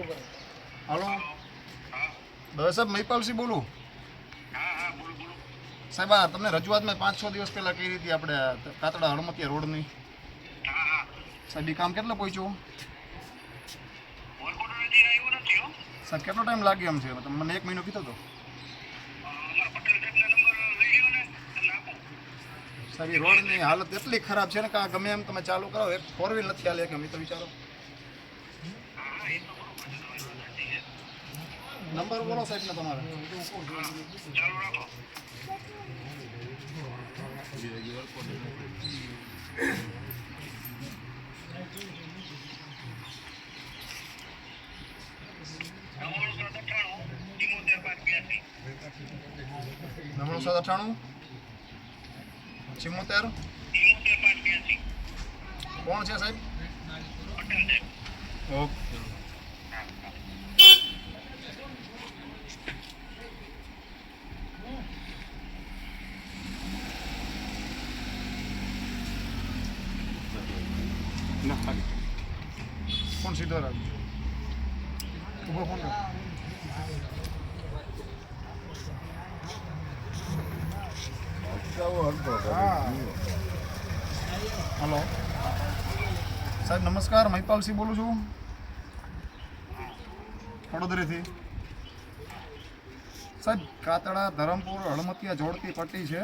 Hello Dave સાહેબ મહિપાલસિંહ બોલું. સાહેબ આ તમને રજૂઆત મેં 5-6 દિવસ પહેલાં કરી હતી આપણે કાતડા હળમતિયા રોડની. સાહેબ એ કામ કેટલો પહોંચ્યું સાહેબ? કેટલો ટાઈમ લાગે એમ છે? તમે મને 1 મહિનો કીધો હતો સાહેબ. એ રોડની હાલત એટલી ખરાબ છે ને કે ગમે એમ તમે ચાલુ કરો, એક 4 વ્હીલ નથી ચાલે કે અમે તો વિચારો. નંબર બોલો સાહેબ ને તમારે. નમણું 798 74. કોણ છે સાહેબ? ઓકે. ફોન સીધો રાખજો. ઉભો ફોન રાખ. હલો સાહેબ નમસ્કાર, મહિપાલસિંહ બોલું છું વડોદરાથી. સાહેબ કાતડા ધરમપુર હળમતિયા જોડતી પટ્ટી છે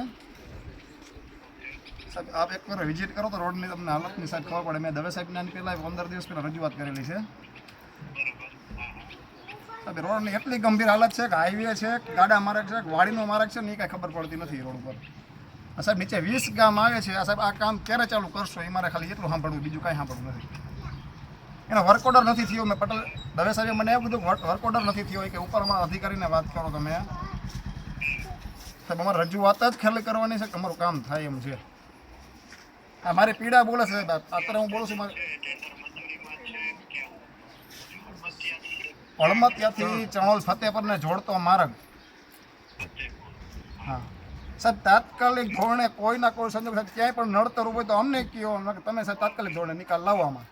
સાહેબ. આપ એકવાર વિઝિટ કરો તો રોડની તમને હાલતની સાહેબ ખબર પડે. મેં દવે સાહેબને આની પહેલાં 15 દિવસ પહેલાં રજૂઆત કરેલી છે સાહેબ. રોડની એટલી ગંભીર હાલત છે કે હાઈવે છે, ગાડા માર્ગ છે, વાડીનો માર્ગ છે ને એ કાંઈ ખબર પડતી નથી રોડ ઉપર. સાહેબ નીચે 20 ગામ આવે છે. આ સાહેબ આ કામ ક્યારે ચાલુ કરશો એ મારે ખાલી એટલું સાંભળવું, બીજું કાંઈ સાંભળવું નથી. એનો વર્ક ઓર્ડર નથી થયો. મેં પટેલ દવે સાહેબે મને એવું બધું વર્ક ઓર્ડર નથી થયો કે ઉપર અમારા અધિકારીને વાત કરો તમે સાહેબ. અમારે રજૂઆત જ ખાલી કરવાની છે કે અમારું કામ થાય એમ છે. આ મારી પીડા બોલે છે સાહેબ. અત્યારે હું બોલું છું હળમતિયાથી ચણોલ ફતેપરને જોડતો માર્ગ. હા સાહેબ તાત્કાલિક ધોરણે કોઈના કોઈ સંજોગ સાહેબ ક્યાંય પણ નડતર હોય તો અમને કહો. તમે સાહેબ તાત્કાલિક ધોરણે નિકાલ લાવવામાં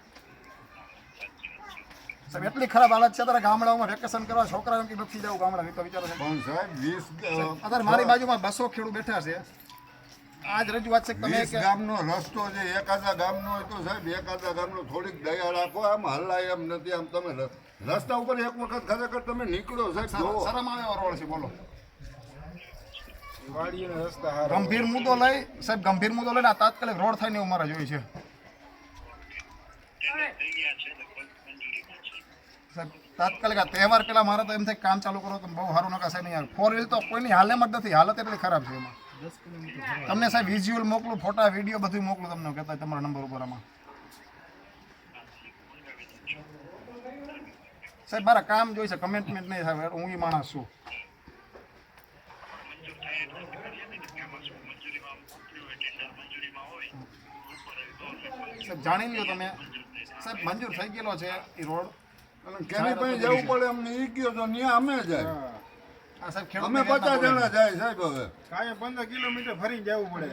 સાહેબ. એટલી ખરાબ હાલત છે. અત્યારે ગામડાઓમાં વેકેશન કરવા છોકરાઓ કે નથી જવું ગામડા તો વિચારો છે. અત્યારે મારી બાજુમાં 200 ખેડૂત બેઠા છે. આજ રજૂઆત છે કે તમે ગામનો રસ્તો છે, એકાદા ગામનો હોય તો સાહેબ એકાદા ગામનો થોડીક દયા રાખો. આમ હલાય એમ નથી. આમ તમે રસ્તા ઉપર એક વખત ખરેખર તમે નીકળો સાહેબ. શરમ આવે એવો રોડ છે બોલો. ગંભીર મુદ્દો લઈ સાહેબ, ગંભીર મુદ્દો લઈને આ તાત્કાલિક રોડ થાય ને એવું મારે જોઈએ છે સાહેબ. તાત્કાલિક આ તહેવાર પેલા મારે તો એમ થાય કામ ચાલુ કરો તો બહુ સારું નકાશે નહીં યાર. 4 વ્હીલ તો કોઈની હાલેમાં જ નથી. હાલત એટલી ખરાબ છે એમાં. તમને સાહેબ વિઝ્યુઅલ મોકલું, ફોટા વિડીયો બધું મોકલું તમને કહેતા તમારા નંબર ઉપર આમાં સાહેબ. મારા કામ જોઈ છે, કમેન્ટમેન્ટ નહીં સાહેબ. હું એ માણસ છું સાહેબ. જાણી લ્યો તમે સાહેબ. મંજૂર થઈ ગયેલો છે એ રોડ. ક્યાંય પણ જવું પડે અમને એ કહો તો ત્યાં અમે જાય. હા સાહેબ અમે 50 જણા જાય સાહેબ. હવે કાંઈ 15 કિલોમીટર ફરી જવું પડે.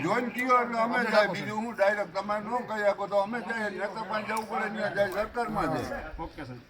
જોઈન કયો એટલે અમે જાય. બીજું હું ડાયરેક્ટ તમારે ન કહી શકો તો અમે જાય. નેતર પણ જવું પડે ત્યાં જાય, સરકારમાં જાય. ઓકે સાહેબ.